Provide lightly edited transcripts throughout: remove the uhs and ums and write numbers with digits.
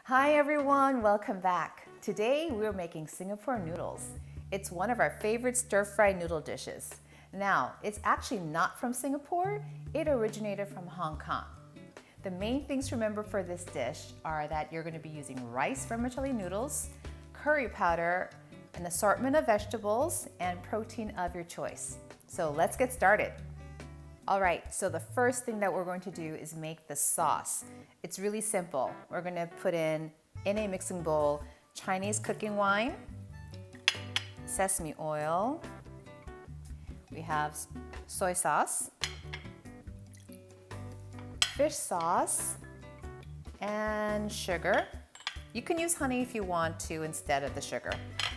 Hi everyone, welcome back. Today we're making Singapore noodles. It's one of our favorite stir-fry noodle dishes. Now, it's actually not from Singapore, it originated from Hong Kong. The main things to remember for this dish are that you're going to be using rice vermicelli noodles, curry powder, an assortment of vegetables, and protein of your choice. So let's get started. All right, so the first thing that we're going to do is make the sauce. It's really simple. We're going to put in a mixing bowl, Chinese cooking wine, sesame oil, we have soy sauce, fish sauce, and sugar. You can use honey if you want to instead of the sugar.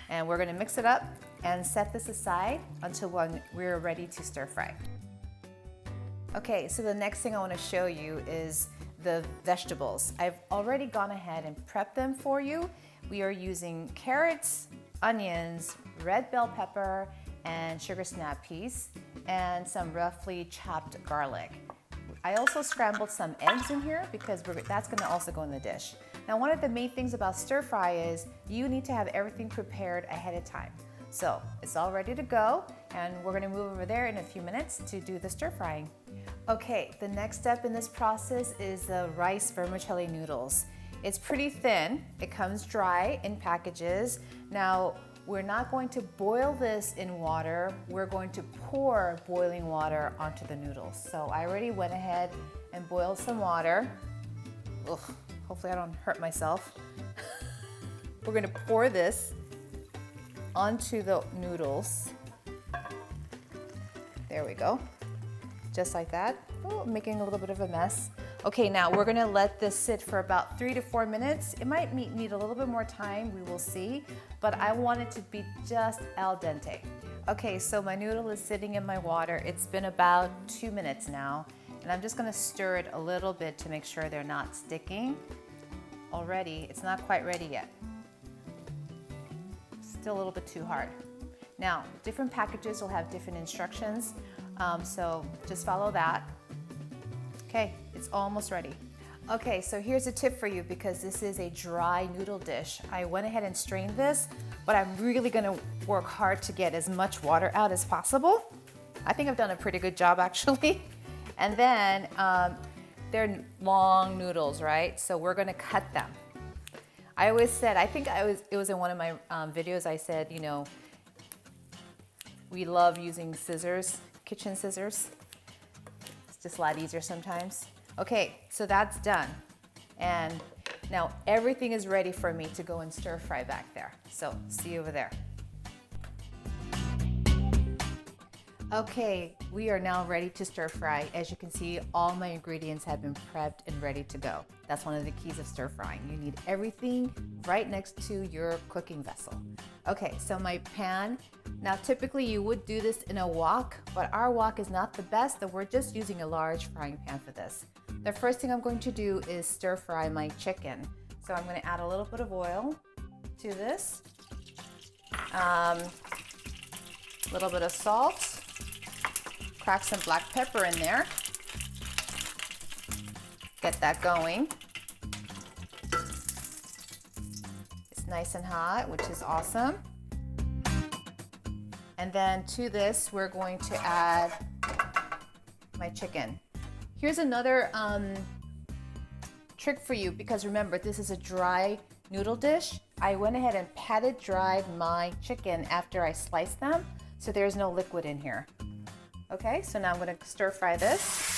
And we're going to mix it up and set this aside until when we're ready to stir fry. Okay, so the next thing I want to show you is the vegetables. I've already gone ahead and prepped them for you. We are using carrots, onions, red bell pepper, and sugar snap peas, and some roughly chopped garlic. I also scrambled some eggs in here because that's going to also go in the dish. Now, one of the main things about stir fry is you need to have everything prepared ahead of time. So it's all ready to go, and we're going to move over there in a few minutes to do the stir frying. Okay, the next step in this process is the rice vermicelli noodles. It's pretty thin. It comes dry in packages. Now, we're not going to boil this in water. We're going to pour boiling water onto the noodles. So I already went ahead and boiled some water. Ugh, hopefully I don't hurt myself. We're going to pour this onto the noodles. There we go. Just like that. Oh, making a little bit of a mess. Okay, now we're gonna let this sit for about 3 to 4 minutes. It might need a little bit more time, we will see, but I want it to be just al dente. Okay, so my noodle is sitting in my water. It's been about 2 minutes now, and I'm just gonna stir it a little bit to make sure they're not sticking. Already, it's not quite ready yet. Still a little bit too hard. Now, different packages will have different instructions. So just follow that. Okay, it's almost ready. Okay, so here's a tip for you because this is a dry noodle dish. I went ahead and strained this, but I'm really gonna work hard to get as much water out as possible. I think I've done a pretty good job actually. And then they're long noodles, right? So we're gonna cut them. I always said, it was in one of my videos, I said, you know, we love using scissors, kitchen scissors. It's just a lot easier sometimes. Okay, so that's done. And now everything is ready for me to go and stir fry back there. So see you over there. Okay, we are now ready to stir fry. As you can see, all my ingredients have been prepped and ready to go. That's one of the keys of stir frying. You need everything right next to your cooking vessel. Okay, so my pan. Now typically you would do this in a wok, but our wok is not the best, so we're just using a large frying pan for this. The first thing I'm going to do is stir fry my chicken. So I'm going to add a little bit of oil to this, a little bit of salt, crack some black pepper in there, get that going. It's nice and hot, which is awesome. And then to this, we're going to add my chicken. Here's another trick for you because remember, this is a dry noodle dish. I went ahead and patted dried my chicken after I sliced them, so there's no liquid in here. Okay, so now I'm going to stir fry this.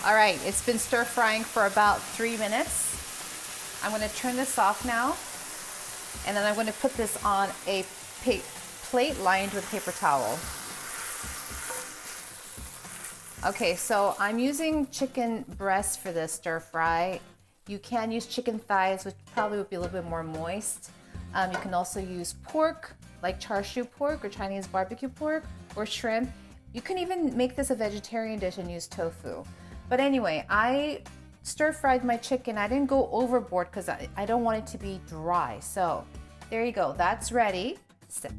All right, it's been stir frying for about 3 minutes. I'm going to turn this off now, and then I'm going to put this on a plate lined with paper towel. Okay, so I'm using chicken breast for this stir fry. You can use chicken thighs, which probably would be a little bit more moist. You can also use pork, like char siu pork or Chinese barbecue pork, or shrimp. You can even make this a vegetarian dish and use tofu. But anyway, I stir fried my chicken. I didn't go overboard because I don't want it to be dry. So there you go, that's ready.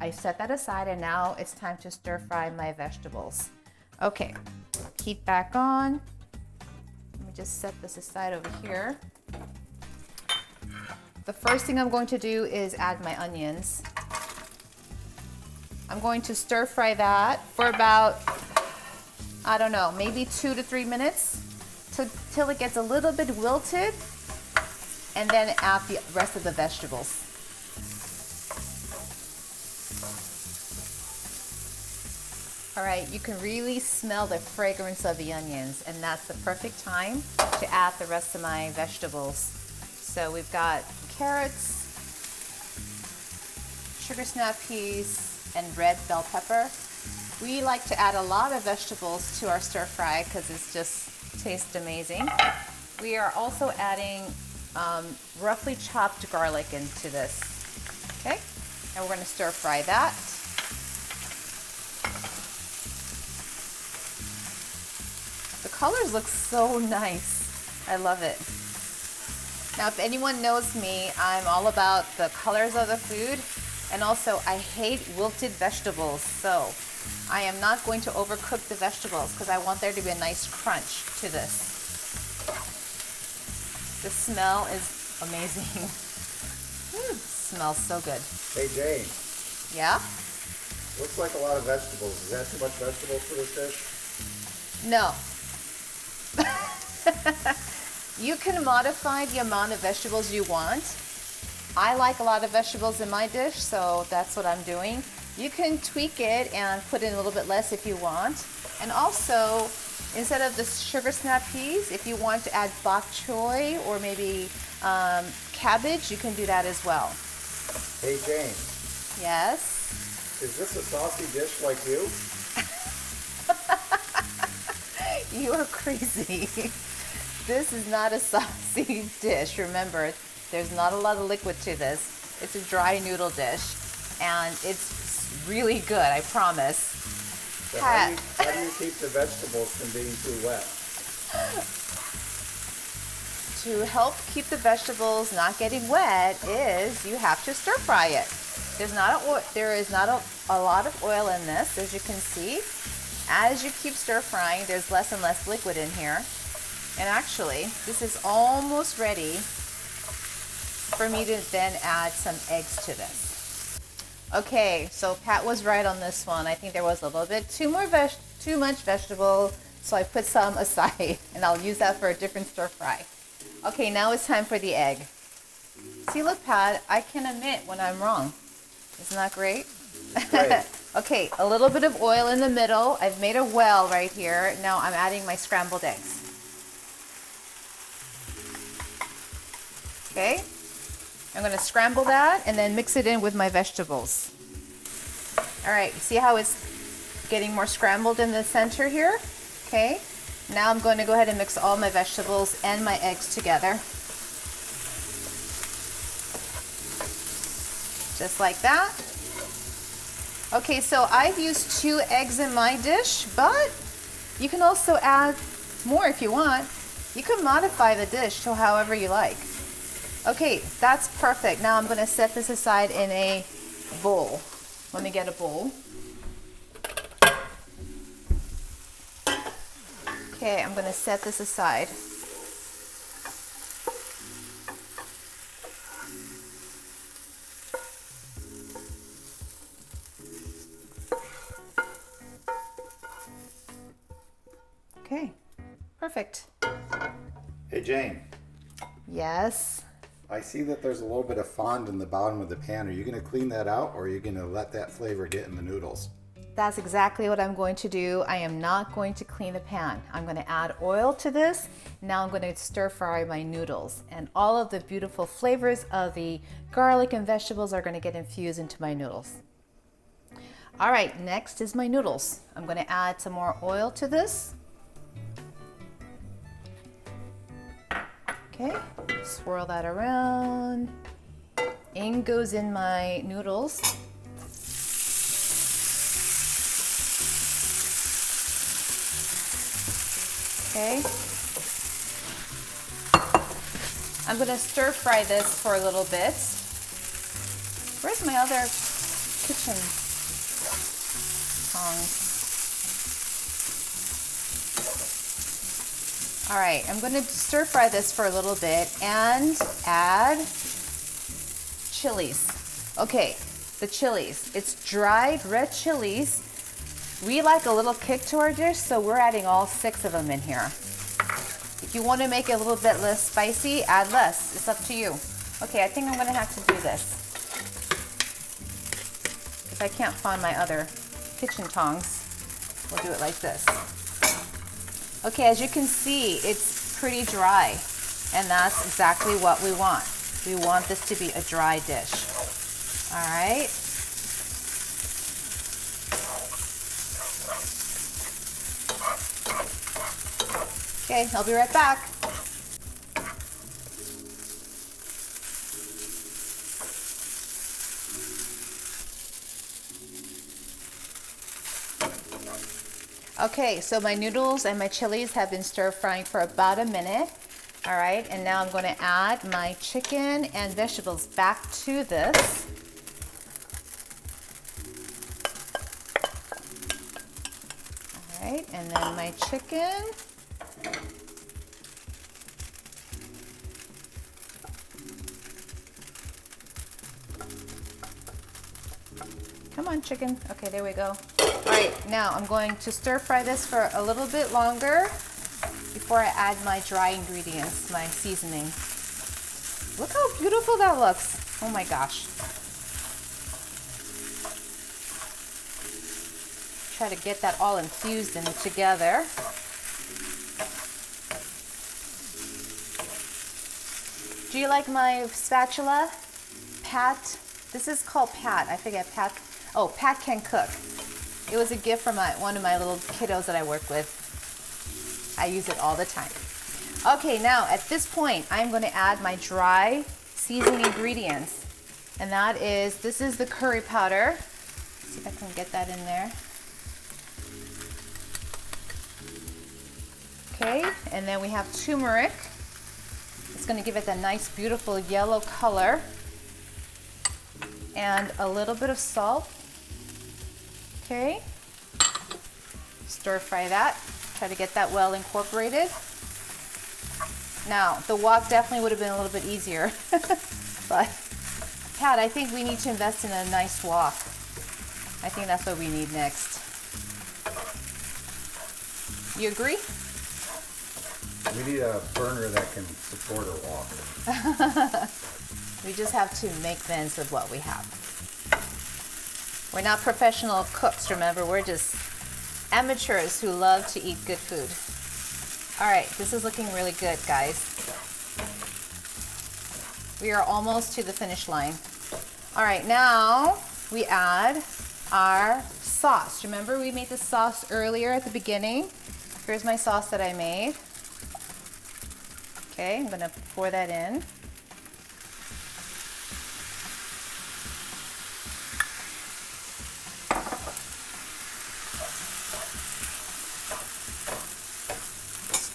I set that aside, and now it's time to stir fry my vegetables. Okay, heat back on. Let me just set this aside over here. The first thing I'm going to do is add my onions. I'm going to stir fry that for about, I don't know, maybe 2 to 3 minutes till it gets a little bit wilted, and then add the rest of the vegetables. All right, you can really smell the fragrance of the onions, and that's the perfect time to add the rest of my vegetables. So we've got carrots, sugar snap peas, and red bell pepper. We like to add a lot of vegetables to our stir fry because it just tastes amazing. We are also adding roughly chopped garlic into this. Okay, and we're going to stir fry that. The colors look so nice. I love it. Now, if anyone knows me, I'm all about the colors of the food, and also I hate wilted vegetables, so I am not going to overcook the vegetables because I want there to be a nice crunch to this. The smell is amazing. Smells so good. Hey Jane. Yeah? Looks like a lot of vegetables. Is that too much vegetables for this dish? No. You can modify the amount of vegetables you want. I like a lot of vegetables in my dish, so that's what I'm doing. You can tweak it and put in a little bit less if you want. And also, instead of the sugar snap peas, if you want to add bok choy or maybe cabbage, you can do that as well. Hey Jane. Yes? Is this a saucy dish like you? You are crazy. This is not a saucy dish. Remember, there's not a lot of liquid to this. It's a dry noodle dish, and it's really good, I promise. So how do you keep the vegetables from being too wet? To help keep the vegetables not getting wet is you have to stir fry it. There is not a lot of oil in this, as you can see. As you keep stir frying, there's less and less liquid in here. And actually, this is almost ready for me to then add some eggs to this. Okay, so Pat was right on this one. I think there was a little bit too much vegetable, so I put some aside, and I'll use that for a different stir fry. Okay, now it's time for the egg. See, look, Pat, I can admit when I'm wrong. Isn't that great? Great. Okay, a little bit of oil in the middle. I've made a well right here. Now I'm adding my scrambled eggs. Okay, I'm going to scramble that and then mix it in with my vegetables. All right, see how it's getting more scrambled in the center here? Okay, now I'm going to go ahead and mix all my vegetables and my eggs together. Just like that. Okay, so I've used 2 eggs in my dish, but you can also add more if you want. You can modify the dish to however you like. Okay, that's perfect. Now I'm going to set this aside in a bowl. Let me get a bowl. Okay, I'm going to set this aside. Okay, perfect. Hey Jane. Yes. I see that there's a little bit of fond in the bottom of the pan. Are you going to clean that out, or are you going to let that flavor get in the noodles? That's exactly what I'm going to do. I am not going to clean the pan. I'm going to add oil to this. Now I'm going to stir fry my noodles, and all of the beautiful flavors of the garlic and vegetables are going to get infused into my noodles. All right, next is my noodles. I'm going to add some more oil to this. Okay, swirl that around. In goes in my noodles. Okay. I'm going to stir fry this for a little bit. Where's my other kitchen tongs. All right, I'm going to stir fry this for a little bit and add chilies. Okay, the chilies. It's dried red chilies. We like a little kick to our dish, so we're adding all 6 of them in here. If you want to make it a little bit less spicy, add less. It's up to you. Okay, I think I'm going to have to do this. If I can't find my other kitchen tongs, we'll do it like this. Okay, as you can see, it's pretty dry, and that's exactly what we want. We want this to be a dry dish. All right. Okay, I'll be right back. Okay, so my noodles and my chilies have been stir frying for about a minute. All right, and now I'm going to add my chicken and vegetables back to this. All right, and then my chicken. Come on, chicken. Okay, there we go. All right, now I'm going to stir fry this for a little bit longer before I add my dry ingredients, my seasoning. Look how beautiful that looks. Oh my gosh. Try to get that all infused in together. Do you like my spatula? Pat, this is called Pat. I forget Pat. Oh, Pat Can Cook. It was a gift from one of my little kiddos that I work with. I use it all the time. Okay, now at this point, I'm going to add my dry seasoning ingredients. And that is, this is the curry powder. Let's see if I can get that in there. Okay, and then we have turmeric. It's going to give it that nice, beautiful yellow color. And a little bit of salt. Okay, stir fry that. Try to get that well incorporated. Now, the wok definitely would have been a little bit easier, but Pat, I think we need to invest in a nice wok. I think that's what we need next. You agree? We need a burner that can support a wok. We just have to make sense of what we have. We're not professional cooks, remember, we're just amateurs who love to eat good food. All right, this is looking really good, guys. We are almost to the finish line. All right, now we add our sauce. Remember we made the sauce earlier at the beginning? Here's my sauce that I made. Okay, I'm gonna pour that in.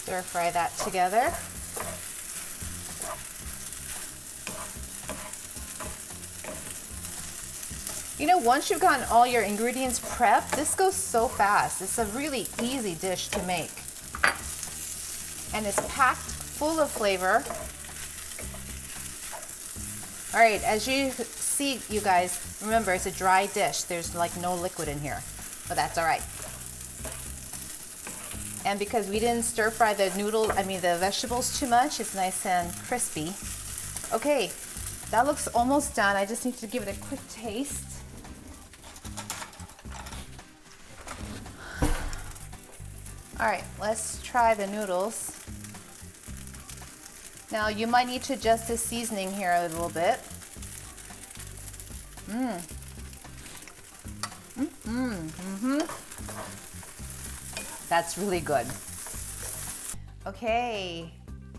Stir fry that together. You know, once you've gotten all your ingredients prepped, this goes so fast. It's a really easy dish to make. And it's packed full of flavor. All right, as you see, you guys, remember it's a dry dish. There's like no liquid in here, but that's all right. And because we didn't stir fry the the vegetables too much, it's nice and crispy. Okay, that looks almost done. I just need to give it a quick taste. All right, let's try the noodles. Now you might need to adjust the seasoning here a little bit. That's really good. Okay,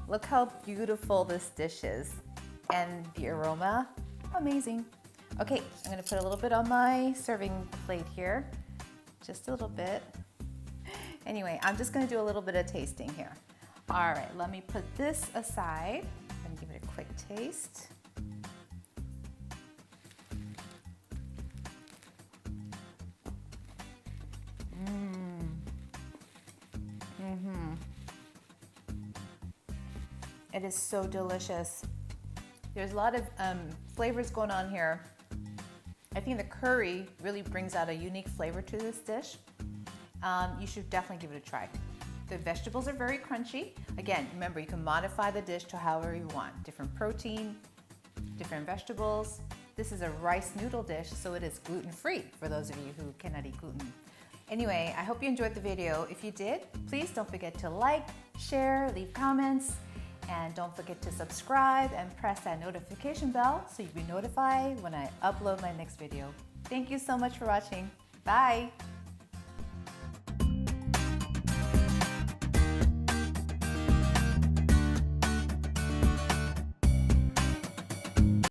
look how beautiful this dish is. And the aroma, amazing. Okay, I'm gonna put a little bit on my serving plate here. Just a little bit. Anyway, I'm just gonna do a little bit of tasting here. All right, let me put this aside. I'm gonna give it a quick taste. It is so delicious. There's a lot of flavors going on here. I think the curry really brings out a unique flavor to this dish. You should definitely give it a try. The vegetables are very crunchy. Again, remember, you can modify the dish to however you want. Different protein, different vegetables. This is a rice noodle dish, so it is gluten-free for those of you who cannot eat gluten. Anyway, I hope you enjoyed the video. If you did, please don't forget to like, share, leave comments, and don't forget to subscribe and press that notification bell so you'll be notified when I upload my next video. Thank you so much for watching. Bye!